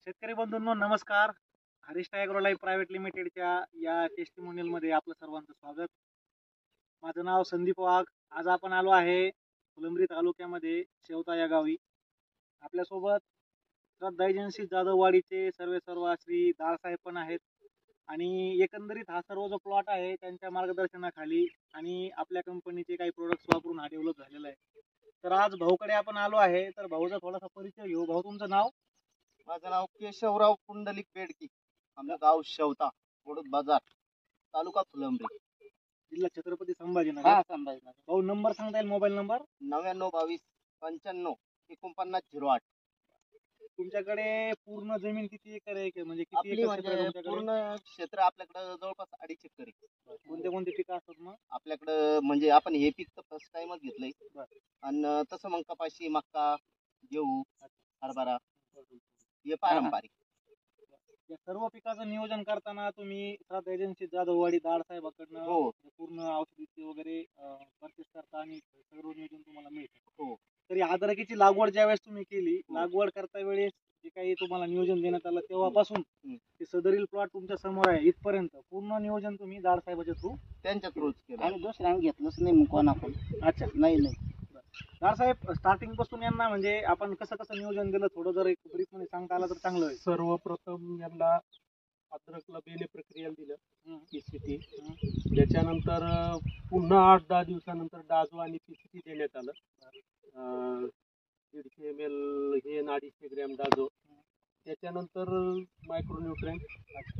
शेतकरी बंधूंनो नमस्कार. हरिष्ठा ॲग्रोलाईफ प्रायव्हेट लिमिटेडच्या या टेस्टिमोनियल मध्ये आपलं सर्वांचं स्वागत. माझं नाव संदीप वाघ. आज आपण आलो आहे फुलंब्री तालुक्यामध्ये शेवता या गावी. आपल्यासोबत श्रद्धा एजन्सी जाधववाडीचे सर्वेसर्वा श्री दाळसाहेब पण आहेत आणि एकंदरीत हा सर्व जो प्लॉट आहे त्यांच्या मार्गदर्शनाखाली आणि आपल्या कंपनीचे काही प्रोडक्ट्स वापरून हा डेव्हलप झालेला आहे. तर आज भाऊकडे आपण आलो आहे. तर भाऊचा थोडासा परिचय घेऊ. भाऊ, तुमचं नाव? माझं नाव केशवराव पुंडलिक बेडकी. आमचं गाव शेवता, बोडद बाजार, तालुका फुलंब्री, जिल्हा छत्रपती संभाजीनगर. संभाजीनगर. भाऊ, नंबर सांगता येईल? Mobile number? 9922959508. तुमच्याकडे पूर्ण जमीन किती एकर आहे? म्हणजे किती आपली एकर क्षेत्र आहे म्हणजे तुमच्याकडे? पूर्ण क्षेत्र आपल्याकडे जवळपास 2.5 एकर आहे. कोणते कोणते पिकं असतात मग? आपल्याकडं म्हणजे आपण हे पीक तर फर्स्ट टाइमच घेतलंय. बरं. आणि तसं मग कपाशी, मक्का, गहू, हरभरा हे पारंपरिक. या सर्व पिकाचं नियोजन करताना तुम्ही श्रद्धा एजन्सी जाधववाडी दाळसाहेबाकडनं हो पूर्ण औषधी वगैरे परचेस करता आणि सर्व नियोजन तुम्हाला मिळतं. हो. तरी अद्रकीची लागवड ज्यावेळेस तुम्ही केली, लागवड करता वेळेस जे काही तुम्हाला नियोजन देण्यात आलं तेव्हापासून ते सदरील प्लॉट तुमच्या समोर आहे इथपर्यंत पूर्ण नियोजन तुम्ही दाळसाहेबाच्या थ्रू त्यांच्या थ्रूच केलं. आणि दुसऱ्याने घेतलंच नाही मग कोणाकडून. अच्छा. नाही दाळसाहेब, स्टार्टिंग पासून यांना म्हणजे आपण कसं कसं नियोजन दिलं थोडं जर एक ब्रीफ मध्ये सांगता आलं तर चांगलं होईल. सर्वप्रथम यांना अद्रकला बेले प्रक्रियेला दिलं पीसीटी. त्याच्यानंतर पुन्हा 8-10 दिवसानंतर डाजो आणि पीसीटी देण्यात आलं. 150 ml हे आणि 250 ग्रॅम डाजो. त्याच्यानंतर मायक्रोन्यूट्रेंट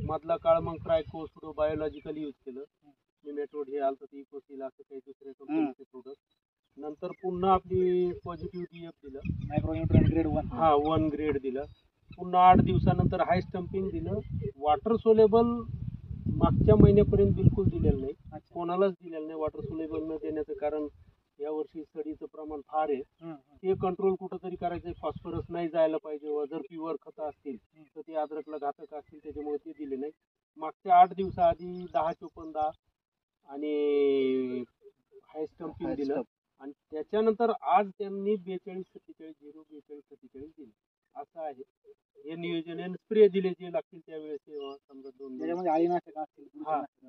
मधला काळ मग ट्रायको सुडो बायोलॉजिकल यूज केलं. निमेटोड हे आलं तर इकोसील असं काही दुसऱ्या कंपनीचे प्रोडक्ट. नंतर पुन्हा आपली पॉझिटिव्ह डीएफ दिलं, मायक्रोन्यूट्रन ग्रेड 1. 1 ग्रेड दिलं. पुन्हा 8 दिवसानंतर हाय स्टम्पिंग दिलं. वॉटर सोलेबल मागच्या महिन्यापर्यंत बिलकुल दिलेलं नाही, कोणालाच दिलेलं नाही. वॉटर सोलेबल न देण्याचं कारण यावर्षी सडीचं प्रमाण फार आहे. ते कंट्रोल कुठंतरी करायचं. फॉस्फरस नाही जायला पाहिजे. जर प्युअर खतं असतील तर ते अद्रकला घातक असतील, त्याच्यामुळे ते दिले नाही. मागच्या 8 दिवसाआधी 10-14 आणि हाय स्टम्पिंग दिलं. आणि त्याच्यानंतर आज त्यांनी 42-47-0-42-47 दिले. असं आहे हे नियोजन. स्प्रे दिले जे लागतील त्यावेळेस, समजा 2 त्याच्यामध्ये अळीनाशक असतील,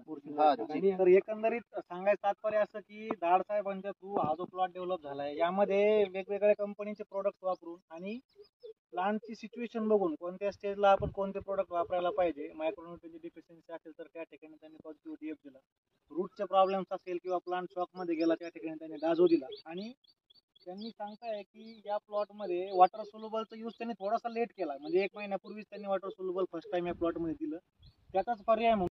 बुरशीनाशक. तर एकंदरीत सांगायचं तात्पर्य असं की दाळसाहेबांच्या थ्रू हा जो प्लॉट डेव्हलप झालाय यामध्ये वेगवेगळ्या कंपनीचे प्रोडक्ट वापरून आणि प्लांटची सिच्युएशन बघून कोणत्या स्टेजला आपण कोणते प्रोडक्ट वापरायला पाहिजे. मायक्रोन्यूट्रियनची डिफिशियन्सी असेल तर त्या ठिकाणी त्यांनी पॉझिटिव्ह डीएफ दिला. रूटचे प्रॉब्लेम्स असेल किंवा प्लांट शॉकमध्ये गेला त्या ठिकाणी त्यांनी डाजो दिला. आणि त्यांनी सांगताय की या प्लॉटमध्ये वॉटर सोल्युबलचा यूज त्यांनी थोडासा लेट केला. म्हणजे 1 महिन्यापूर्वीच त्यांनी वॉटर सोल्युबल फर्स्ट टाइम या प्लॉटमध्ये दिलं. त्याचाच पर्याय म्हणून